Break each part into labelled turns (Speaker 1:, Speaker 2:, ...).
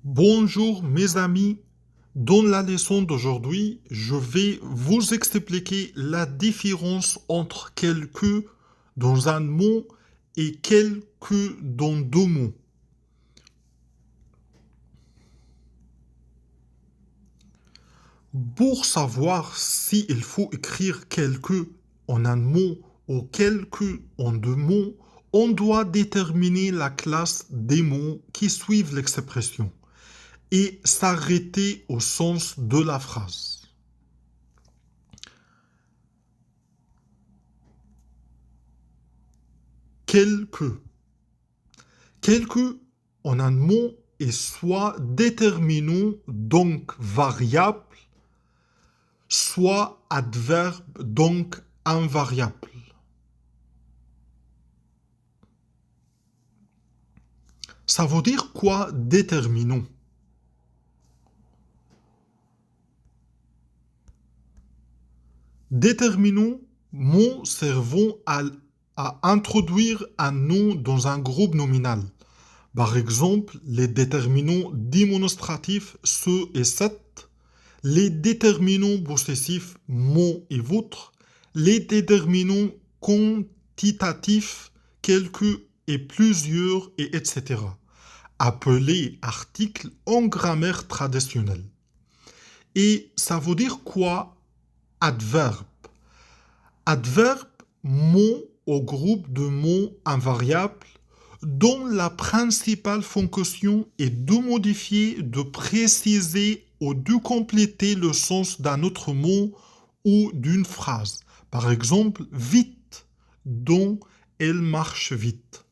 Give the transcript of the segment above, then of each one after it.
Speaker 1: Bonjour mes amis, dans la leçon d'aujourd'hui, je vais vous expliquer la différence entre quelque dans un mot et quelque dans deux mots. Pour savoir s'il faut écrire quelque en un mot ou quelque en deux mots, on doit déterminer la classe des mots qui suivent l'expression et s'arrêter au sens de la phrase. Quelque. Quelque en un mot est soit déterminant, donc variable, soit adverbe, donc invariable. Ça veut dire quoi déterminant? Déterminant, mot servant à introduire un nom dans un groupe nominal. Par exemple, les déterminants démonstratifs ce et cette, les déterminants possessifs mon et votre, les déterminants quantitatifs quelques et plusieurs et etc. Appelés articles en grammaire traditionnelle. Et ça veut dire quoi adverbe? Adverbe, mot au groupe de mots invariables dont la principale fonction est de modifier, de préciser ou de compléter le sens d'un autre mot ou d'une phrase. Par exemple, vite, dont elle marche vite.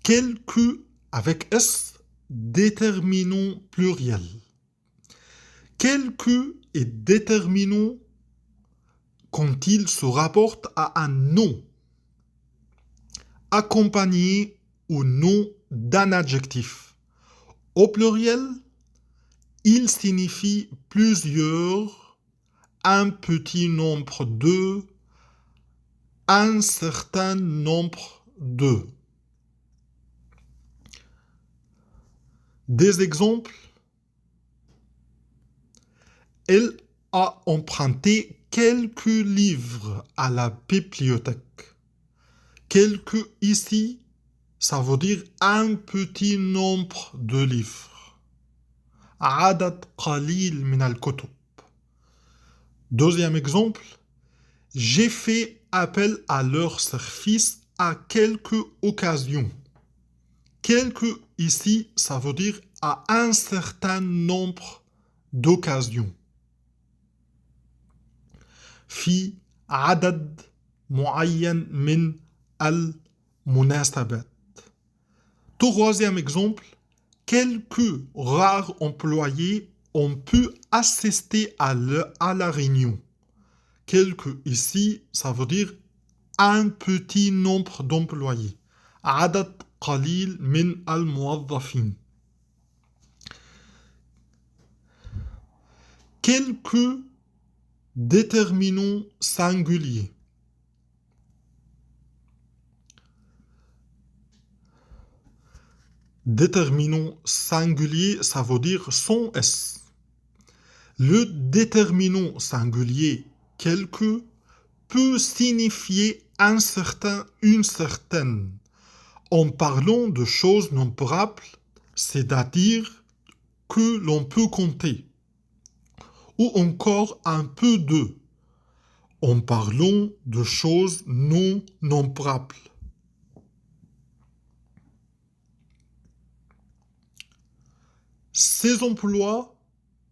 Speaker 1: Quelque avec S, déterminant pluriel. Quelque est déterminant quand il se rapporte à un nom, accompagné ou non d'un adjectif. Au pluriel, il signifie plusieurs, un petit nombre de, un certain nombre de. Des exemples. Elle a emprunté quelques livres à la bibliothèque. Quelques ici, ça veut dire un petit nombre de livres. عدد قليل من الكتب. Deuxième exemple, j'ai fait appel à leur service à quelques occasions. Quelques ici, ça veut dire à un certain nombre d'occasions. في عدد معين من المناسبات. Troisième exemple, quelques rares employés ont pu assister à la réunion. Quelques ici, ça veut dire un petit nombre d'employés. عدد قليل من الموظفين. Quelques déterminants singuliers. Déterminant singulier, ça veut dire sans S. Le déterminant singulier quelque peut signifier un certain, une certaine, en parlant de choses nombrables, c'est-à-dire que l'on peut compter, ou encore un peu de, en parlant de choses non nombrables. Ces emplois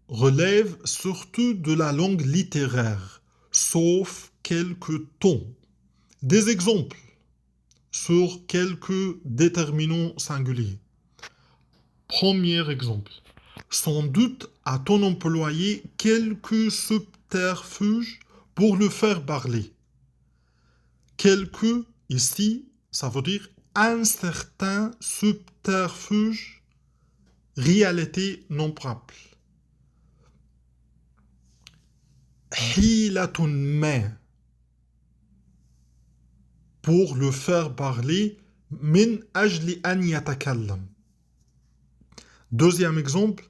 Speaker 1: relèvent surtout de la langue littéraire, sauf quelques tons. Des exemples sur quelques déterminants singuliers. Premier exemple. Sans doute a-t-on employé quelques subterfuges pour le faire parler. Quelques, ici, ça veut dire un certain subterfuge, réalité non probable. حيلة ما, pour le faire parler min ajli an yatakallam. Deuxième exemple,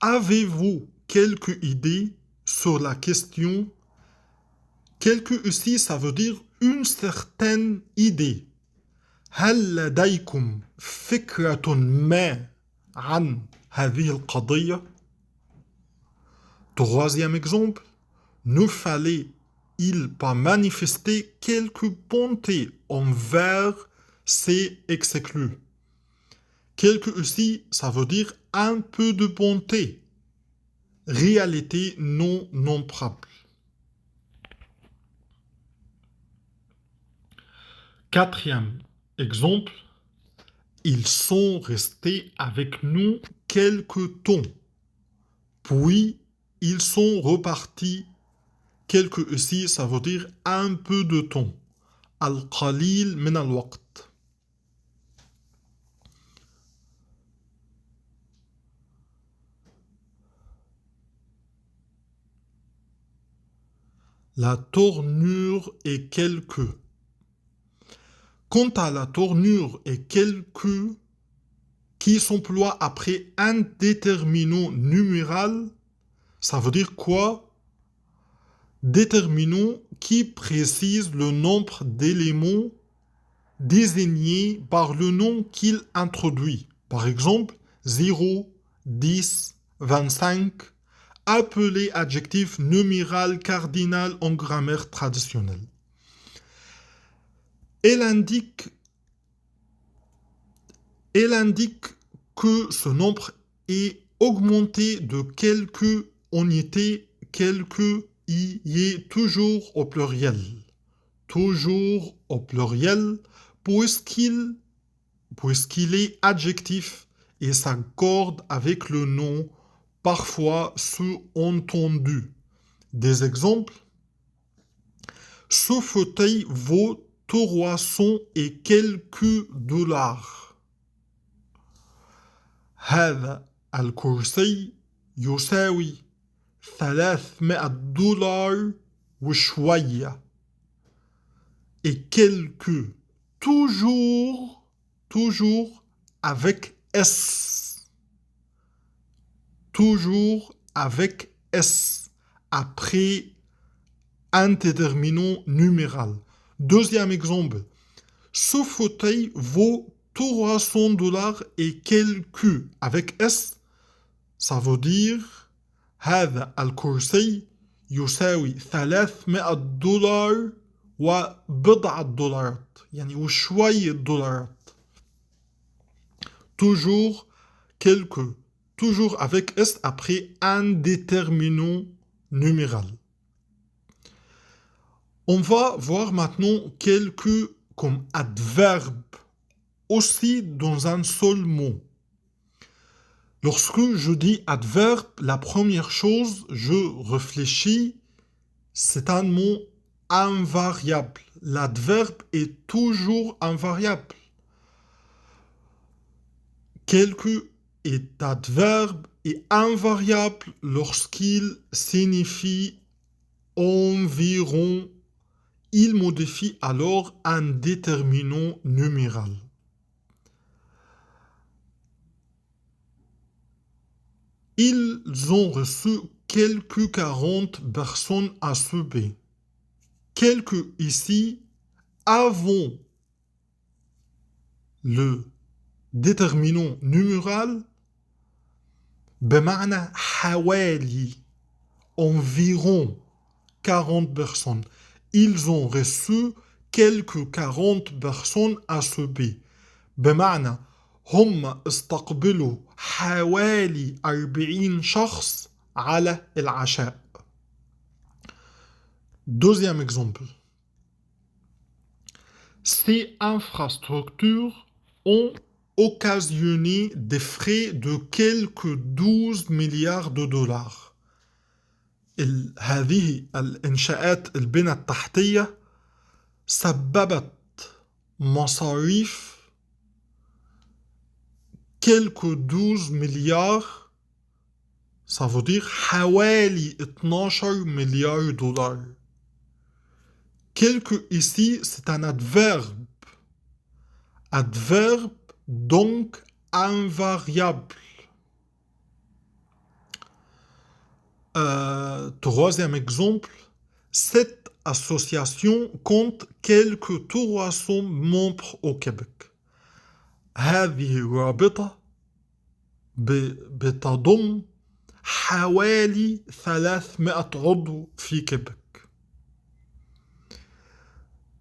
Speaker 1: avez-vous quelques idées sur la question? Quelques ici, ça veut dire une certaine idée. هل لديكم فكرة ما عن هذه القضية? Troisième exemple, ne fallait-il pas manifester quelque bonté envers ces exclus? Quelque ici, ça veut dire un peu de bonté. Réalité non nombrable. Quatrième exemple, ils sont restés avec nous quelque temps. Puis, ils sont repartis. Quelque ici, ça veut dire un peu de temps. Al-qalil min al-waqt. La tournure est quelque. Quant à la tournure et quelque qui s'emploie après un déterminant numéral, ça veut dire quoi? Déterminant qui précise le nombre d'éléments désignés par le nom qu'il introduit. Par exemple, 0, 10, 25, appelé adjectif numéral cardinal en grammaire traditionnelle. Elle indique que ce nombre est augmenté de quelques unités, quelques y est toujours au pluriel. Toujours au pluriel, puisqu'il est adjectif et s'accorde avec le nom, parfois sous-entendu. Des exemples. Ce fauteuil vaut 300 et quelques dollars. هذا الكرسي يساوي 300 دولار وشوية. Et quelques, toujours avec S. Toujours avec S. Après un déterminant numéral. Deuxième exemple. Ce fauteuil vaut 300 dollars et quelques. Avec S, ça veut dire هذا الكرسي يساوي 300 دولار وبضعة دولارات. يعني وشوية دولارات. Toujours quelques. Toujours avec S après un déterminant numéral. On va voir maintenant quelques comme adverbes aussi dans un seul mot. Lorsque je dis adverbe, la première chose, je réfléchis, c'est un mot invariable. L'adverbe est toujours invariable. Quelque est adverbe et invariable lorsqu'il signifie environ. Il modifie alors un déterminant numéral. Ils ont reçu quelques 40 personnes à souper. Quelques ici, avant le déterminant numéral, بمعنى حوالي, environ 40 personnes. Ils ont reçu quelques 40 personnes à souper. بمعنى هم استقبلوا حوالي 40 شخص على العشاء. Deuxième exemple. Ces infrastructures ont occasionné des frais de quelques 12 milliards de dollars. هذه الإنشاءات البنى التحتية سببت مصاريف quelques 12 milliards, ça veut dire حوالي 12 milliards de dollars. Quelques ici, c'est un adverbe Adverbe donc invariable. Troisième exemple, cette association compte quelques 300 membres au Québec. هذه الرابطة بتضم حوالي 300 عضو في كيبك.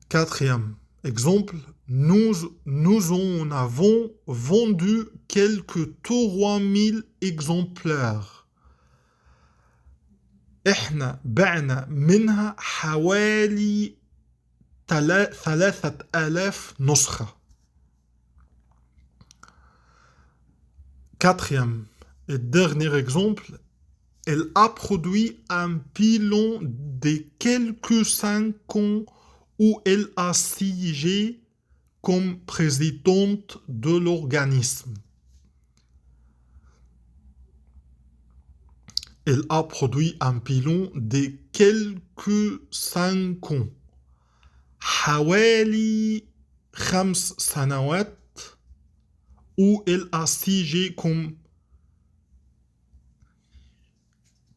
Speaker 1: Quatrième exemple, nous en avons vendu quelques 3000 exemplaires. احنا بعنا منها حوالي 3000 نسخة. Quatrième et dernier exemple, elle a produit un bilan de quelques 5 ans où elle a siégé comme présidente de l'organisme. Elle a produit un bilan de quelques 5 ans. حوالي 5 سنوات où elle a siégé comme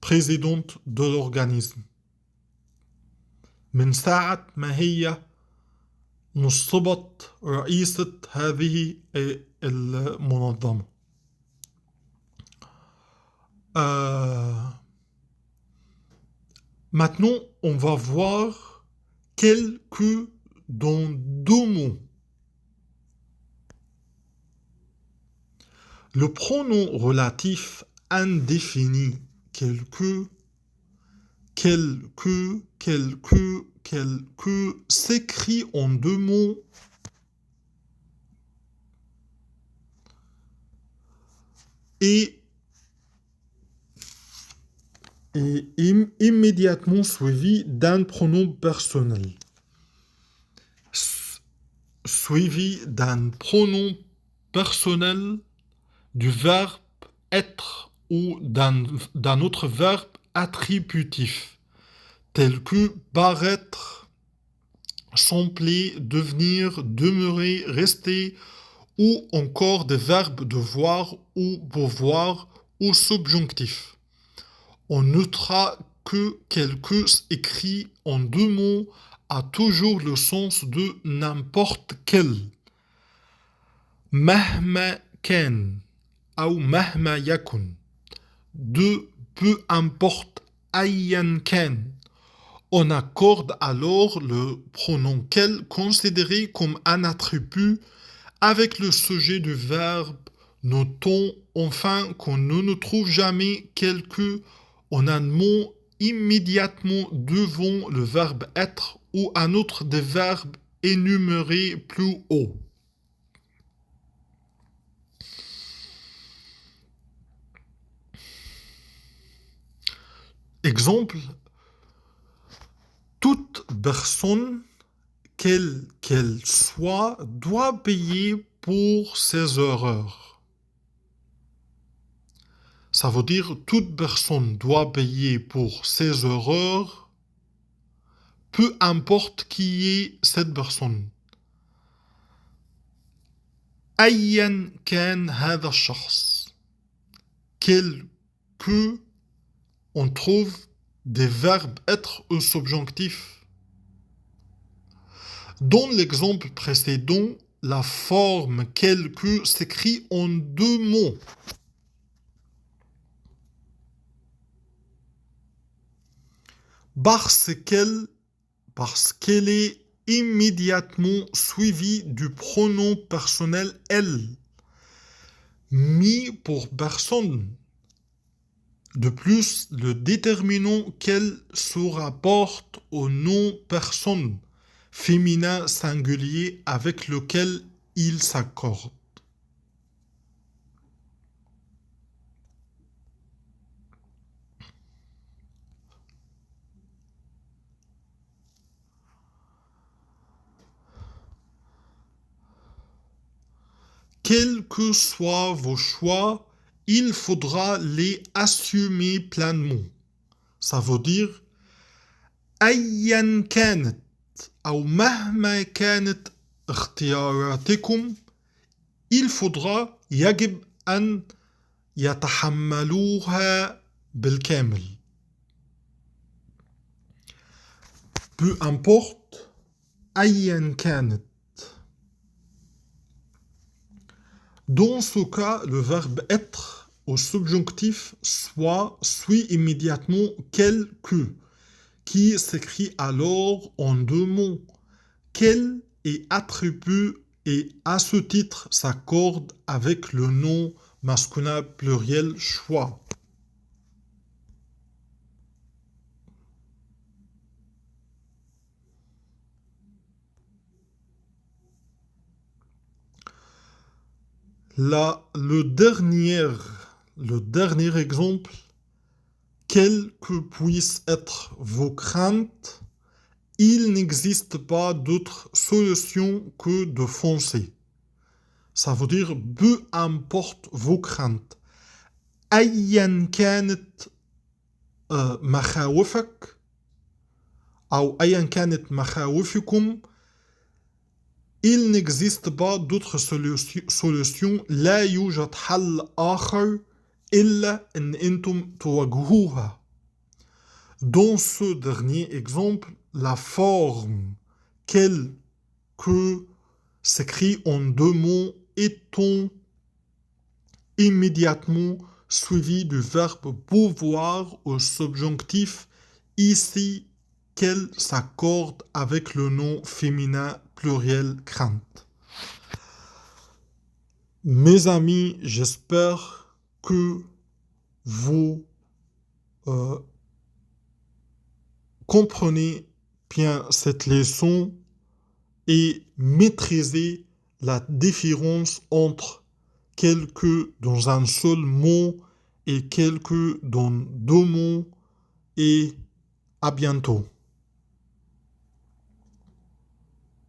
Speaker 1: présidente de l'organisme. من ساعة ما هي نصبت رئيسة هذه المنظمة. Maintenant, on va voir quelques dans 2 mots. Le pronom relatif indéfini quelques s'écrit en 2 mots et immédiatement suivi d'un pronom personnel. Suivi d'un pronom personnel, du verbe être ou d'un autre verbe attributif, tel que paraître, sembler, devenir, demeurer, rester, ou encore des verbes devoir ou pouvoir ou subjonctif. On notera que quelque écrit en 2 mots a toujours le sens de n'importe quel. مهما كان أو مهما يكن. De peu importe أيا كان. On accorde alors le pronom quel considéré comme un attribut avec le sujet du verbe. Notons enfin qu'on ne trouve jamais quelque en un mot immédiatement devant le verbe être ou un autre des verbes énumérés plus haut. Exemple, toute personne, quelle qu'elle soit, doit payer pour ses erreurs. Ça veut dire toute personne doit payer pour ses erreurs, peu importe qui est cette personne. أيا كان هذا الشخص. Quel que on trouve des verbes être au subjonctif. Dans l'exemple précédent, la forme quelque s'écrit en 2 mots. Parce qu'elle est immédiatement suivie du pronom personnel elle, mis pour personne. De plus, le déterminant qu'elle se rapporte au nom personne, féminin singulier avec lequel il s'accorde. Quels que soient vos choix, il faudra les assumer pleinement. Ça veut dire أيا كانت أو مهما كانت اختياراتكم il faudra يجب أن يتحملوها بالكامل. Peu importe أيا كانت. Dans ce cas, le verbe être au subjonctif soit suit immédiatement quel que, qui s'écrit alors en deux mots. Quel est attribut et à ce titre s'accorde avec le nom masculin pluriel choix. Le dernier exemple, quelles que puissent être vos craintes, il n'existe pas d'autre solution que de foncer. Ça veut dire peu importe vos craintes. أيا كانت مخاوفك أو أيا كانت مخاوفكم, il n'existe pas d'autre solution. لا يوجد حل آخر إلا أن أنتم تواجهوها. Dans ce dernier exemple, la forme quel que s'écrit en deux mots étant immédiatement suivi du verbe pouvoir au subjonctif, ici qu'elle s'accorde avec le nom féminin pluriel crainte. Mes amis, j'espère que vous comprenez bien cette leçon et maîtrisez la différence entre quelque dans un seul mot et quelque dans deux mots, et à bientôt.